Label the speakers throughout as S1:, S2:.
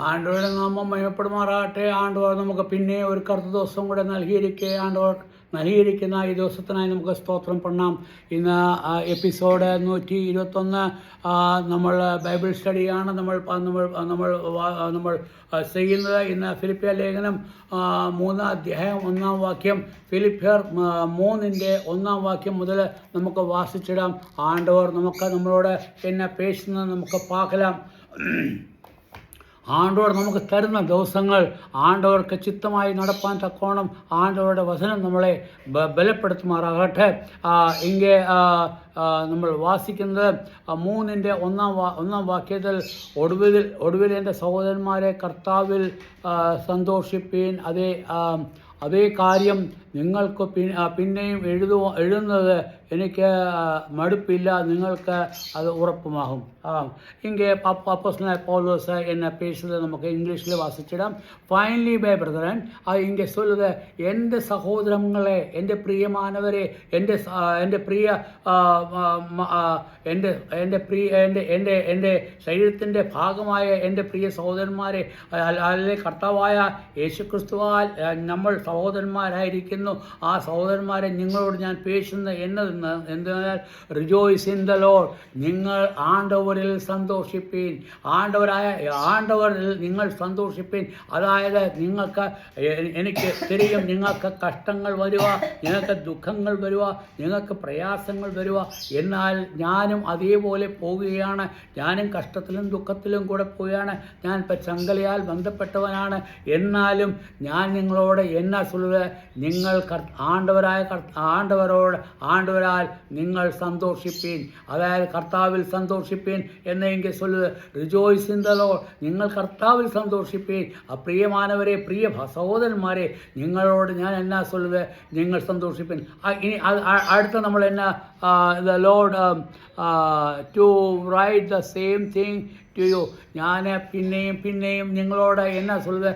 S1: ആണ്ടവരുടെ നാമം മയപ്പെടുമാറാകട്ടെ. ആണ്ടവർ നമുക്ക് പിന്നെ ഒരു കറുത്ത ദിവസം കൂടെ ആണ്ടവർ നൽകിയിരിക്കുന്ന ഈ ദിവസത്തിനായി നമുക്ക് സ്തോത്രം പണ്ണാം. ഇന്ന് എപ്പിസോഡ് 121 നമ്മൾ ബൈബിൾ സ്റ്റഡിയാണ് നമ്മൾ ചെയ്യുന്നത്. ഇന്ന് ഫിലിപ്പിയ ലേഖനം 3 അധ്യായം 1 വാക്യം, ഫിലിപ്പിയർ 3:1 മുതൽ നമുക്ക് വാസിച്ചിടാം. ആണ്ടവർ നമ്മളോട് എന്നെ പേശുന്നത് നമുക്ക് പാകലാം. ആണ്ടവർ നമുക്ക് തരുന്ന ദിവസങ്ങൾ ആണ്ടവർക്ക് ചിത്തമായി നടപ്പാൻ തക്കോണം ആണ്ടവരുടെ വചനം നമ്മളെ ബലപ്പെടുത്തുമാറാകട്ടെ. ഇങ്ങനെ നമ്മൾ വാസിക്കുന്നത് 3:1 വാക്യത്തിൽ, ഒടുവിൽ എൻ്റെ സഹോദരന്മാരെ കർത്താവിൽ സന്തോഷിപ്പീൻ. അതേ കാര്യം നിങ്ങൾക്ക് പിന്നെയും എഴുതുന്നത് എനിക്ക് മടുപ്പില്ല, നിങ്ങൾക്ക് അത് ഉറപ്പുമാകും. ഇങ്ങനെ അപ്പോസ്തലനായ പൗലോസ് എന്ന പേജിൽ നമുക്ക് ഇംഗ്ലീഷിൽ വാസിച്ചിടാം. ഫൈനലി ബൈ ബ്രദറൻ, ഇങ്ങനെ சொல்லுது, എൻ്റെ സഹോദരങ്ങളെ, എൻ്റെ പ്രിയമാനവരെ, എൻ്റെ ശരീരത്തിൻ്റെ ഭാഗമായ എൻ്റെ പ്രിയ സഹോദരന്മാരെ, അല്ലെ കർത്താവായ യേശുക്രിസ്തുവാൽ നമ്മൾ സഹോദരന്മാരായിരിക്കുന്നു. ആ സഹോദരന്മാരെ നിങ്ങളോട് ഞാൻ പേശുന്നത് എന്തെന്നാൽ, റിജോയ്സ് ഇൻ ദ ലോർഡ്, നിങ്ങൾ ആണ്ടവരിൽ സന്തോഷിപ്പീൻ. ആണ്ടവരിൽ നിങ്ങൾ സന്തോഷിപ്പീൻ. അതായത് എനിക്ക് തിരിയും നിങ്ങൾക്ക് കഷ്ടങ്ങൾ വരുക, നിങ്ങൾക്ക് ദുഃഖങ്ങൾ വരുക, നിങ്ങൾക്ക് പ്രയാസങ്ങൾ വരുക. എന്നാൽ ഞാനും അതേപോലെ പോവുകയാണ്. ഞാനും കഷ്ടത്തിലും ദുഃഖത്തിലും കൂടെ പോവുകയാണ്. ഞാൻ ഇപ്പം ചങ്കലയാൽ ബന്ധപ്പെട്ടവനാണ്. എന്നാലും ഞാൻ നിങ്ങളോട് എന്നാ சொல்லுது, നിങ്ങൾ ആണ്ടവരാൽ നിങ്ങൾ സന്തോഷിപ്പീൻ. അതായത് കർത്താവിൽ സന്തോഷിപ്പീൻ എന്നെങ്കിൽ சொல்லுது, റിജോയ്സ് ഇൻ ദ ലോർഡ്, നിങ്ങൾ കർത്താവിൽ സന്തോഷിപ്പീൻ. പ്രിയമാനവരെ, പ്രിയ സഹോദരന്മാരെ, നിങ്ങളോട് ഞാൻ എന്നാ சொல்லுது, നിങ്ങൾ സന്തോഷിപ്പീൻ. ഇനി അടുത്ത നമ്മൾ എന്നാ, the Lord to write the same thing to you. ഞാൻ പിന്നെയും നിങ്ങളോട് എന്നാ சொல்லுது,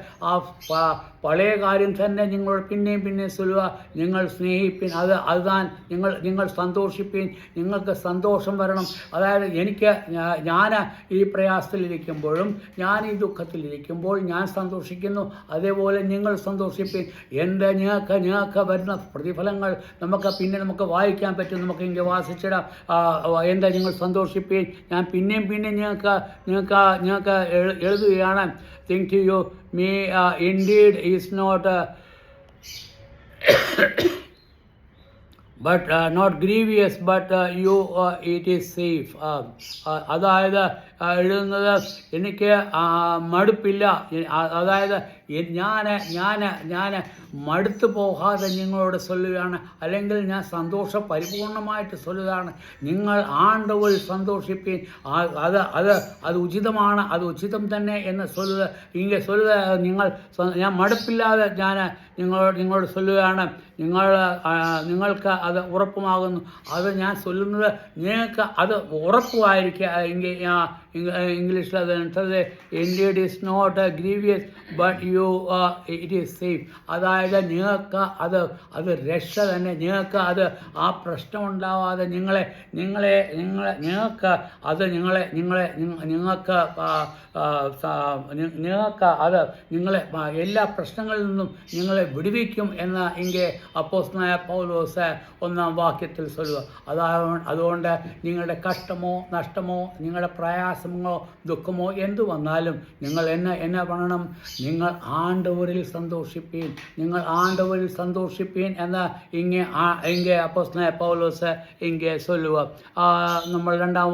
S1: പഴയ കാര്യം തന്നെ നിങ്ങളോട് പിന്നെയും சொல்லுക, നിങ്ങൾ സ്നേഹിപ്പിൻ. അതുതാൻ നിങ്ങൾ സന്തോഷിപ്പിൻ. നിങ്ങൾക്ക് സന്തോഷം വരണം. അതായത് ഞാൻ ഈ പ്രയാസത്തിലിരിക്കുമ്പോഴും ഞാൻ ഈ ദുഃഖത്തിലിരിക്കുമ്പോൾ ഞാൻ സന്തോഷിക്കുന്നു. അതേപോലെ നിങ്ങൾ സന്തോഷിപ്പിൻ. നിങ്ങൾക്ക് വരുന്ന പ്രതിഫലങ്ങൾ നമുക്ക് വായിക്കാൻ പറ്റും. നമുക്ക് ഇങ്ങനെ വാസിച്ചിടാം. നിങ്ങൾ സന്തോഷിപ്പിൻ. ഞാൻ പിന്നെയും നിങ്ങൾക്ക് എഴുതുകയാണ്. Think to you, me indeed is not but not grievous, but you it is safe. അതായത് എഴുതുന്നത്, എനിക്ക് മടുപ്പില്ല. അതായത് ഞാൻ മടുത്തു പോകാതെ നിങ്ങളോട് ചൊല്ലുകയാണ്, അല്ലെങ്കിൽ ഞാൻ സന്തോഷം പരിപൂർണമായിട്ട് ചൊല്ലുകയാണ്. നിങ്ങൾ ആണ്ടവരിൽ സന്തോഷിപ്പീൻ. അത് ഉചിതമാണ്, അത് ഉചിതം തന്നെ എന്ന് ചൊല്ലുക. ഇങ്ങനെ ചൊല്ലുക, ഞാൻ മടുപ്പില്ലാതെ ഞാൻ നിങ്ങളോട് ചൊല്ലുകയാണ്. നിങ്ങൾക്ക് അത് ഉറപ്പുമാകുന്നു. അത് ഞാൻ ചൊല്ലുന്നത് നിങ്ങൾക്ക് അത് ഉറപ്പുമായിരിക്കുക. ഇംഗ്ലീഷിൽ അത് indeed is not grievous but you it is safe. അതായത് നിങ്ങൾക്ക് അത് രക്ഷ തന്നെ. നിങ്ങൾക്ക് അത് ആ പ്രശ്നം ഉണ്ടാവാതെ നിങ്ങൾക്ക് അത് നിങ്ങളെ എല്ലാ പ്രശ്നങ്ങളിൽ നിന്നും നിങ്ങളെ വിടുവിക്കും എന്ന് ഇങ്ങനെ അപ്പോസ്തലനായ പൗലോസ് 1 വാക്യത്തിൽ ചൊല്ലുക. അതുകൊണ്ട് നിങ്ങളുടെ കഷ്ടമോ നഷ്ടമോ നിങ്ങളുടെ പ്രയാസമോ ദുഃഖമോ എന്തു വന്നാലും നിങ്ങൾ എന്നെ പറയണം, നിങ്ങൾ ആണ്ടവരിൽ സന്തോഷിപ്പീൻ. നിങ്ങൾ ആണ്ടവരിൽ സന്തോഷിപ്പീൻ എന്ന് ഇങ്ങനെ അപ്പോസ്തലനായ പൗലോസ് ഇങ്ങനെ ചൊല്ലുക. നമ്മൾ 2-ാം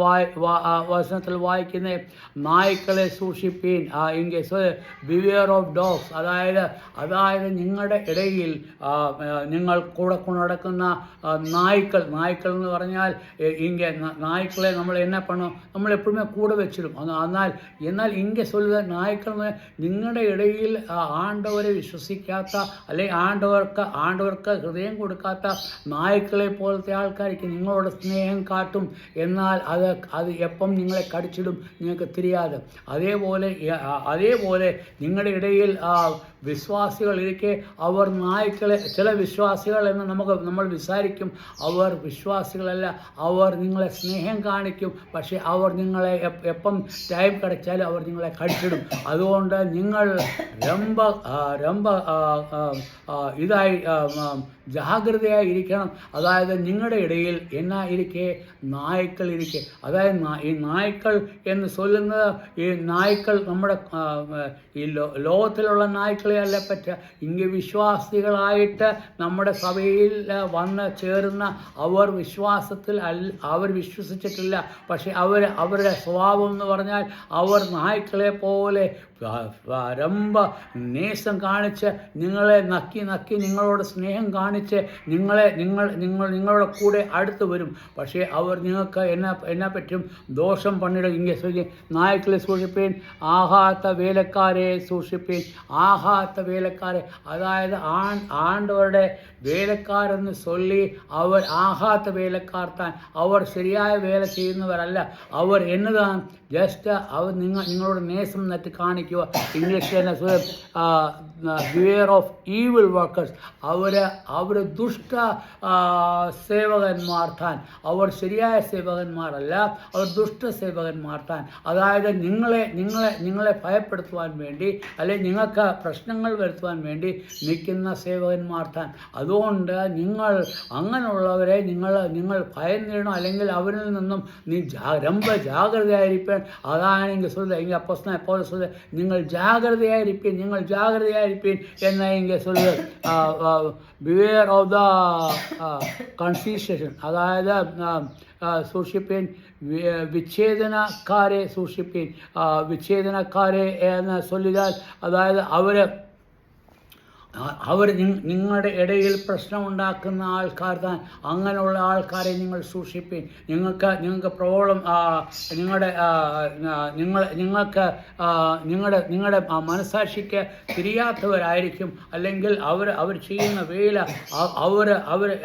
S1: വചനത്തിൽ വായിക്കുന്ന, നായ്ക്കളെ സൂക്ഷിപ്പീൻ. ഇങ്ങനെ ബിവെയർ ഓഫ് ഡോഗ്സ്. അതായത് നിങ്ങളുടെ ഇടയിൽ നിങ്ങൾ കൂടെ നടക്കുന്ന നായ്ക്കൾ എന്ന് പറഞ്ഞാൽ, നായ്ക്കളെ നമ്മൾ എന്നെ പണം നമ്മൾ എപ്പോഴും കൂടെ വെച്ചിടും. എന്നാൽ ഇങ്ങനെ ചൊല്ലുക, നായ്ക്കൾ നിങ്ങളുടെ ഇടയിൽ ആണ്ടവരെ വിശ്വസിക്കാത്ത, അല്ലെങ്കിൽ ആണ്ടവർക്ക് ഹൃദയം കൊടുക്കാത്ത നായ്ക്കളെ പോലത്തെ ആൾക്കാർക്ക് നിങ്ങളോട് സ്നേഹം കാട്ടും. എന്നാൽ അത് എപ്പം നിങ്ങളെ കടിച്ചിടും നിങ്ങൾക്ക് തിരിയാതെ. അതേപോലെ നിങ്ങളുടെ ഇടയിൽ വിശ്വാസികളിരിക്കെ അവർ നായ്ക്കളെ, ചില വിശ്വാസികൾ എന്ന് നമ്മൾ വിചാരിക്കും, അവർ വിശ്വാസികളല്ല. അവർ നിങ്ങളെ സ്നേഹം കാണിക്കും, പക്ഷേ അവർ നിങ്ങളെ എപ്പോൾ എപ്പം ടൈം കിടച്ചാലും അവർ നിങ്ങളെ കടിച്ചിടും. അതുകൊണ്ട് നിങ്ങൾ ரொம்ப ரொம்ப ഇതായി ജാഗ്രതയായി ഇരിക്കണം. അതായത് നിങ്ങളുടെ ഇടയിൽ എന്നാ ഇരിക്കെ നായ്ക്കൾ ഇരിക്കെ. അതായത് ഈ നായ്ക്കൾ എന്ന് ചൊല്ലുന്നത് ഈ നായ്ക്കൾ നമ്മുടെ ഈ ലോകത്തിലുള്ള നായ്ക്കളെ അല്ല പറ്റുക. ഇങ്ങനെ വിശ്വാസികളായിട്ട് നമ്മുടെ സഭയിൽ വന്ന് ചേരുന്ന അവർ വിശ്വാസത്തിൽ അവർ വിശ്വസിച്ചിട്ടില്ല. പക്ഷെ അവരുടെ സ്വഭാവം എന്ന് പറഞ്ഞാൽ അവർ നായ്ക്കളെ പോലെ ரொம்ப നേസം കാണിച്ച് നിങ്ങളെ നക്കി നിങ്ങളോട് സ്നേഹം കാണിച്ച് നിങ്ങളുടെ കൂടെ അടുത്ത് വരും. പക്ഷേ അവർ നിങ്ങൾക്ക് എന്നാ പറ്റും ദോഷം പണിയിടും. ഇങ്ങനെ നായ്ക്കളെ സൂക്ഷിപ്പീൻ, ആഹാത്ത വേലക്കാരെ സൂക്ഷിപ്പീൻ. ആഹാത്ത വേലക്കാരെ, അതായത് ആണ്ടവരുടെ വേലക്കാരെന്ന് ചൊല്ലി അവർ ആഹാത്ത വേലക്കാർ താൻ. അവർ ശരിയായ വേല ചെയ്യുന്നവരല്ല. അവർ എന്നതാണ് ജസ്റ്റ് അവർ നിങ്ങളോട് നേസം നട്ട് കാണിക്കുക. ഇംഗ്ലീഷിൽ ബിവെയർ ഓഫ് ഈവിൾ വർക്കേഴ്സ്. അവർ ദുഷ്ട സേവകന്മാർ താൻ. അവർ ശരിയായ സേവകന്മാരല്ല, അവർ ദുഷ്ട സേവകന്മാർ താൻ. അതായത് നിങ്ങളെ ഭയപ്പെടുത്തുവാൻ വേണ്ടി അല്ലെങ്കിൽ നിങ്ങൾക്ക് പ്രശ്നങ്ങൾ വരുത്തുവാൻ വേണ്ടി നിൽക്കുന്ന സേവകന്മാർ താൻ. അതുകൊണ്ട് നിങ്ങൾ അങ്ങനെയുള്ളവരെ നിങ്ങൾ ഭയന്നിടണം. അല്ലെങ്കിൽ അവരിൽ നിന്നും നീ ரொம்ப ജാഗ്രതയായിരിക്കാൻ. അതാണ് ഇങ്ങനെ അപ്പോസ്തലനായ പൗലോസ് சொல்லுது, നിങ്ങൾ ജാഗ്രതയായിരിപ്പീൻ എന്ന് ഇങ്ങനെ சொல்லுது. ബിവെയർ ഓഫ് ദ കൺഫ്യൂഷൻ, അതായത് സൂക്ഷിപ്പീൻ. വിച്ഛേദനക്കാരെ സൂക്ഷിപ്പീൻ. വിച്ഛേദനക്കാരെ എന്ന് ചൊല്ലിയാൽ അതായത് അവർ നിങ്ങളുടെ ഇടയിൽ പ്രശ്നമുണ്ടാക്കുന്ന ആൾക്കാർ താൻ. അങ്ങനെയുള്ള ആൾക്കാരെ നിങ്ങൾ സൂക്ഷിപ്പീൻ. നിങ്ങൾക്ക് പ്രോബ്ലം നിങ്ങളുടെ മനസാക്ഷിക്ക് തിരിയാത്തവരായിരിക്കും. അല്ലെങ്കിൽ അവർ ചെയ്യുന്ന വേല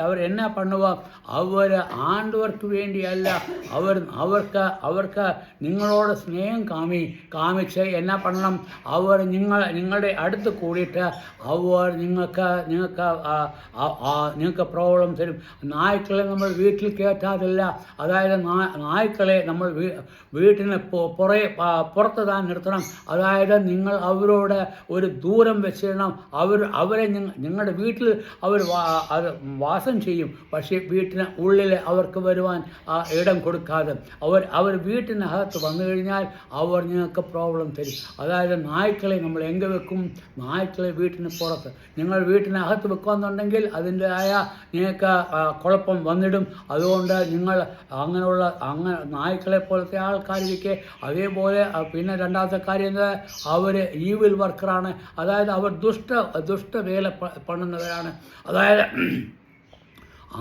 S1: അവർ എന്നാ പണ്ണുക, അവർ ആണ്ടവർക്ക് വേണ്ടിയല്ല, അവർക്ക് നിങ്ങളോട് സ്നേഹം കാമിച്ച് എന്നാ പണ്ണണം, അവർ നിങ്ങളുടെ അടുത്ത് കൂടിയിട്ട് നിങ്ങൾക്ക് പ്രോബ്ലം തരും. നായ്ക്കളെ നമ്മൾ വീട്ടിൽ കയറ്റാതില്ല. അതായത് നായ്ക്കളെ നമ്മൾ വീട്ടിന് പുറത്ത് താൻ നിർത്തണം. അതായത് നിങ്ങൾ അവരോട് ഒരു ദൂരം വെച്ചിടണം. അവരെ നിങ്ങളുടെ വീട്ടിൽ അവർ വാസം ചെയ്യും. പക്ഷേ വീട്ടിന് ഉള്ളിൽ അവർക്ക് വരുവാൻ ഇടം കൊടുക്കാതെ അവർ വീട്ടിനകത്ത് വന്നു കഴിഞ്ഞാൽ അവർ നിങ്ങൾക്ക് പ്രോബ്ലം തരും. അതായത് നായ്ക്കളെ നമ്മൾ എங்கே വെക്കും? നായ്ക്കളെ വീട്ടിന് പുറത്ത്. നിങ്ങൾ വീട്ടിനകത്ത് വെക്കുമെന്നുണ്ടെങ്കിൽ അതിൻ്റെതായ നിങ്ങൾക്ക് കുഴപ്പം വന്നിടും. അതുകൊണ്ട് നിങ്ങൾ അങ്ങനെ നായ്ക്കളെ പോലത്തെ ആൾക്കാരിരിക്കെ. അതേപോലെ പിന്നെ രണ്ടാമത്തെ കാര്യം എന്താ, അവർ ഈവിൽ വർക്കറാണ്. അതായത് അവർ ദുഷ്ട വേല പണുന്നവരാണ്. അതായത്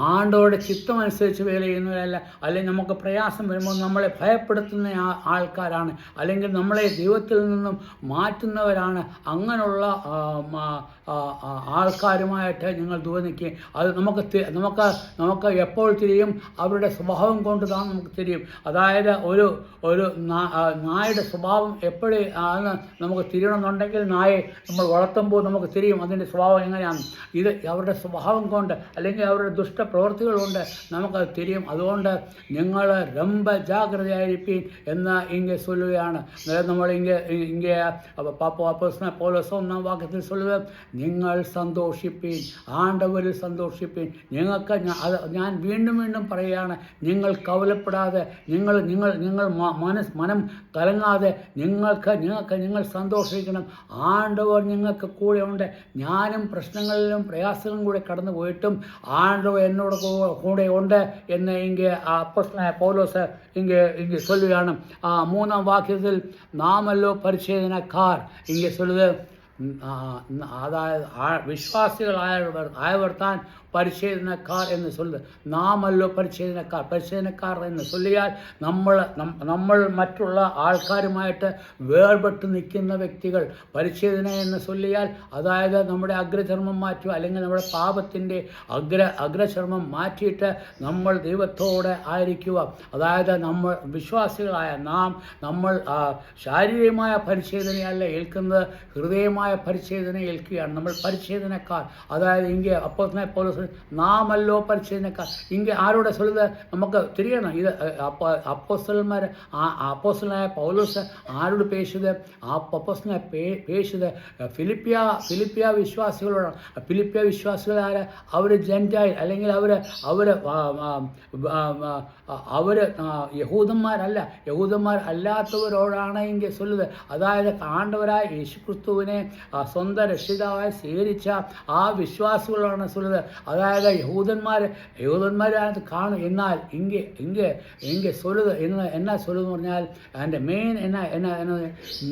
S1: ആണ്ടവരുടെ ചിത്തമനുസരിച്ച് വേല ചെയ്യുന്നവരല്ല. അല്ലെങ്കിൽ നമുക്ക് പ്രയാസം വരുമ്പോൾ നമ്മളെ ഭയപ്പെടുത്തുന്ന ആൾക്കാരാണ്. അല്ലെങ്കിൽ നമ്മളെ ദൈവത്തിൽ നിന്നും മാറ്റുന്നവരാണ്. അങ്ങനെയുള്ള ആൾക്കാരുമായിട്ട് നിങ്ങൾ ദൂരെ നിൽക്കുകയും അത് നമുക്ക് എപ്പോൾ തിരിയും? അവരുടെ സ്വഭാവം കൊണ്ട് താൻ നമുക്ക് തിരിയും. അതായത് ഒരു നായയുടെ സ്വഭാവം എപ്പോഴാണ് നമുക്ക് തിരിയണമെന്നുണ്ടെങ്കിൽ നായെ നമ്മൾ വളർത്തുമ്പോൾ നമുക്ക് തിരിയും അതിൻ്റെ സ്വഭാവം എങ്ങനെയാണ്. ഇത് അവരുടെ സ്വഭാവം കൊണ്ട് അല്ലെങ്കിൽ അവരുടെ പ്രവൃത്തികൾ കൊണ്ട് നമുക്കത് തിരിയും. അതുകൊണ്ട് നിങ്ങൾ ரொம்ப ജാഗ്രതയായിരിക്കും എന്ന് ഇങ്ങനെ ചൊല്ലുകയാണ്. നമ്മൾ ഇങ്ങനെ അപ്പോസ്തലനായ പൗലോസ് 1-ാം വാക്യത്തിൽ ചൊല്ലുക, നിങ്ങൾ സന്തോഷിപ്പീൻ, ആണ്ടവരിൽ സന്തോഷിപ്പീൻ. ഞാൻ വീണ്ടും പറയുകയാണ്, നിങ്ങൾ കവലപ്പെടാതെ, നിങ്ങൾ മനം കലങ്ങാതെ നിങ്ങൾ സന്തോഷിക്കണം. ആണ്ടവർ നിങ്ങൾക്ക് കൂടെ ഉണ്ട്. ഞാനും പ്രശ്നങ്ങളിലും പ്രയാസങ്ങളും കൂടെ കടന്നു പോയിട്ടും ആണ്ടവർ എന്നോട് കൂടെ ഉണ്ട് എന്ന് ഇങ്ങനെ അപ്പോസ്തലനായ പൗലോസ് ഇങ്ങനെ ചൊല്ലുകയാണ്. 3-ാം വാക്യത്തിൽ നാമല്ലോ പരിച്ഛേദനക്കാർ ഇങ്ങനെ ചൊല്ലുക. അതായത് വിശ്വാസികളായവർ താൻ പരിച്ഛേദനക്കാർ എന്ന് ചൊല്ലുക. നാമല്ലോ പരിച്ഛേദനക്കാർ എന്ന് ചൊല്ലിയാൽ നമ്മൾ മറ്റുള്ള ആൾക്കാരുമായിട്ട് വേർപെട്ട് നിൽക്കുന്ന വ്യക്തികൾ. പരിച്ഛേദന എന്ന് ചൊല്ലിയാൽ അതായത് നമ്മുടെ അഗ്രചർമ്മം മാറ്റുക, അല്ലെങ്കിൽ നമ്മുടെ പാപത്തിൻ്റെ അഗ്രചർമ്മം മാറ്റിയിട്ട് നമ്മൾ ദൈവത്തോടെ ആയിരിക്കുക. അതായത് നമ്മൾ വിശ്വാസികളായ നമ്മൾ ശാരീരികമായ പരിച്ഛേദനയല്ല ഏൽക്കുന്നത്, ഹൃദയമായ പരിച്ഛേദന ഏൽക്കുകയാണ്. നമ്മൾ പരിച്ഛേദനക്കാർ. അതായത് ഇങ്ങനെ അപ്പോസ്തലനായ പൗലോസ് நாமல்லோ பரிச்சேதனைக்கார். இங்கே ஆரோட சொல்லுத நமக்கு தெரியணும். இது அப்போஸ்தலனாയ പൗലോസ് ആരോട് പേശുത്? അപ്പോസ്തലനായ പേശുത് ഫിലിപ്പിയ വിശ്വാസികളോടാണ്. ഫിലിപ്പിയ വിശ്വാസികൾ ആര്? അവർ ജെൻറ്റൈൽ, അല്ലെങ്കിൽ അവർ യഹൂദന്മാരല്ല, യഹൂദന്മാർ അല്ലാത്തവരോടാണ് എങ്കിൽ சொல்லுது. അതായത് ആണ്ടവരായ യേശുക്രിസ്തുവിനെ സ്വന്തം രക്ഷിതാവായി സ്വീകരിച്ച ആ വിശ്വാസികളാണ് சொல்லுது. അതായത് യഹൂദന്മാരത് കാണും. എന്നാൽ ഇங்கே சொல்லுது എന്നാ சொல்லுது പറഞ്ഞാൽ അതിൻ്റെ മെയിൻ എന്നാ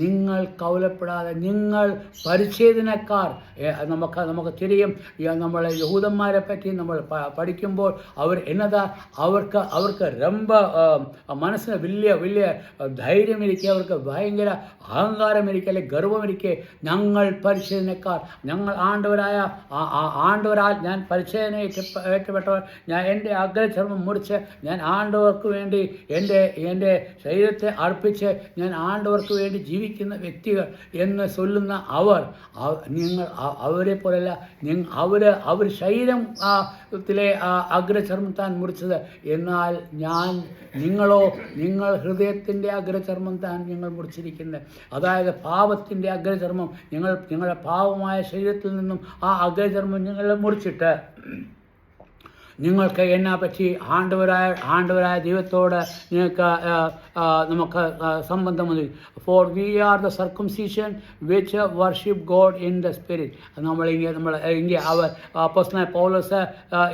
S1: നിങ്ങൾ കവലപ്പെടാതെ, നിങ്ങൾ പരിച്ഛേദനക്കാർ. നമുക്ക് തിരിയും. നമ്മൾ യഹൂദന്മാരെ പറ്റി നമ്മൾ പഠിക്കുമ്പോൾ അവർ എന്നതാ, അവർക്ക് ரொம்ப മനസ്സിന് വലിയ ധൈര്യം ഇരിക്കുക, അവർക്ക് ഭയങ്കര അഹങ്കാരം ഇരിക്കുക, അല്ലെങ്കിൽ ഗർവം ഇരിക്കുക. ഞങ്ങൾ പരിച്ഛേദനക്കാർ, ഞങ്ങൾ ആണ്ടവരാൽ ഞാൻ പരിച്ഛേദന ഏറ്റപ്പെട്ടവർ, ഞാൻ എൻ്റെ അഗ്രചർമ്മം മുറിച്ച് ഞാൻ ആണ്ടവർക്ക് വേണ്ടി എൻ്റെ ശരീരത്തെ അർപ്പിച്ച് ഞാൻ ആണ്ടവർക്ക് വേണ്ടി ജീവിക്കുന്ന വ്യക്തികൾ എന്ന് ചൊല്ലുന്ന നിങ്ങൾ അവരെ പോലല്ല. അവർ ശരീരത്തിലെ അഗ്രചർമ്മം താൻ മുറിച്ചത്, എന്നാൽ നിങ്ങൾ ഹൃദയത്തിൻ്റെ അഗ്രചർമ്മം താൻ നിങ്ങൾ മുറിച്ചിരിക്കുന്നത്. അതായത് പാപത്തിൻ്റെ അഗ്രചർമ്മം, നിങ്ങളുടെ പാപമായ ശരീരത്തിൽ നിന്നും ആ അഗ്രചർമ്മം നിങ്ങൾ മുറിച്ചിട്ട് നിങ്ങൾക്ക് എന്നാ പറ്റി ആണ്ടവരായ ദൈവത്തോട് നമുക്ക് സംബന്ധം വന്നു. For we are the circumcision which worship God in the spirit. ഇങ്ങനെ അപ്പോസ്തലനായ പൗലോസ്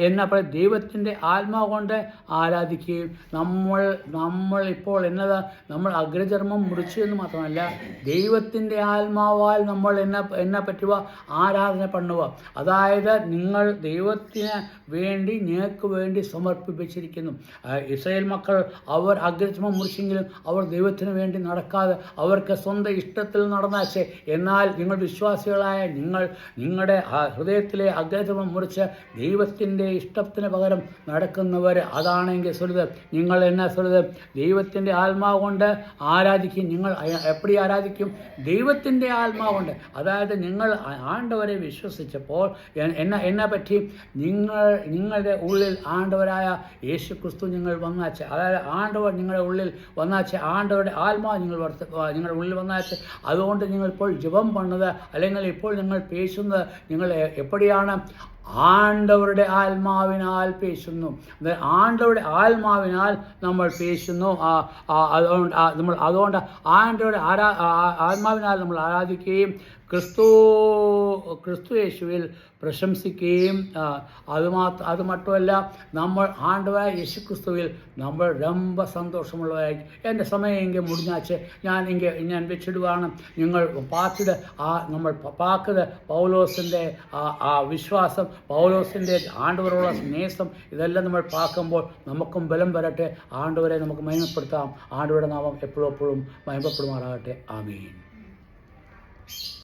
S1: എന്നാ പറയുക, ദൈവത്തിൻ്റെ ആത്മാവ് കൊണ്ട് ആരാധിക്കുകയും നമ്മൾ ഇപ്പോൾ നമ്മൾ അഗ്രചർമ്മം മുറിച്ചു എന്ന് മാത്രമല്ല, ദൈവത്തിൻ്റെ ആത്മാവാൽ നമ്മൾ എന്നാ പറ്റുക, ആരാധന പണ്ണുക. അതായത് നിങ്ങൾ ദൈവത്തിന് വേണ്ടി നിങ്ങൾക്ക് വേണ്ടി സമർപ്പിച്ചിരിക്കുന്നു. ഇസ്രായേൽ മക്കൾ അവർ അഗ്രചർമ്മം മുറിച്ചെങ്കിലും അവർ ദൈവത്തിന് വേണ്ടി നടക്കാതെ അവർക്ക് സ്വന്തം ഇഷ്ടത്തിൽ നടന്നാച്ചേ. എന്നാൽ നിങ്ങൾ വിശ്വാസികളായ നിങ്ങളുടെ ഹൃദയത്തിലെ അഗ്രചർമ്മം മുറിച്ച് ദൈവത്തിൻ്റെ ഇഷ്ടത്തിന് പകരം നടക്കുന്നവർ, അതാണെങ്കിൽ സ്വരുത്. നിങ്ങൾ എന്നാ സ്വരുത്, ദൈവത്തിൻ്റെ ആത്മാവ് കൊണ്ട് ആരാധിക്കും. നിങ്ങൾ എപ്പടി ആരാധിക്കും? ദൈവത്തിൻ്റെ ആത്മാവ് കൊണ്ട്. അതായത് നിങ്ങൾ ആണ്ടവരെ വിശ്വസിച്ചപ്പോൾ എന്നാ പറ്റി, നിങ്ങളുടെ ഉള്ളിൽ ആണ്ടവരായ യേശു ക്രിസ്തു നിങ്ങൾ വന്നാച്ച്, അതായത് ആണ്ടവർ നിങ്ങളുടെ ഉള്ളിൽ വന്നാച്ച്, ആണ്ടവരുടെ ആത്മാവ് നിങ്ങളുടെ ഉള്ളിൽ വന്നാച്ച്. അതുകൊണ്ട് നിങ്ങൾ ഇപ്പോൾ ജപം പണ്ണത്, അല്ലെങ്കിൽ ഇപ്പോൾ നിങ്ങൾ പേശുന്നത് നിങ്ങൾ എപ്പടിയാണ്? ആണ്ടവരുടെ ആത്മാവിനാൽ പേശുന്നു. ആണ്ടവരുടെ ആത്മാവിനാൽ നമ്മൾ പേശുന്നു. അതുകൊണ്ട് ആണ്ടവരുടെ ആത്മാവിനാൽ നമ്മൾ ആരാധിക്കുകയും ക്രിസ്തു യേശുവിൽ പ്രശംസിക്കുകയും അത് മാത്രമല്ല, നമ്മൾ ആണ്ടവരായ യേശു ക്രിസ്തുവിൽ നമ്മൾ ரொம்ப സന്തോഷമുള്ളവരായിരിക്കും. എൻ്റെ സമയം ഇങ്ങനെ മുടിഞ്ഞാച്ച് ഞാൻ വെച്ചിടുകയാണ്. നിങ്ങൾ പാത്തിട് നമ്മൾ പാക്കത് പൗലോസിൻ്റെ വിശ്വാസം, പൗലോസിൻ്റെ ആണ്ടവരോടുള്ള സ്നേഹം, ഇതെല്ലാം നമ്മൾ പാക്കുമ്പോൾ നമുക്കും ബലം വരട്ടെ. ആണ്ടവരെ നമുക്ക് മഹിമപ്പെടുത്താം. ആണ്ടവരുടെ നാമം എപ്പോഴും മഹിമപ്പെടുമാറാകട്ടെ. ആമീൻ.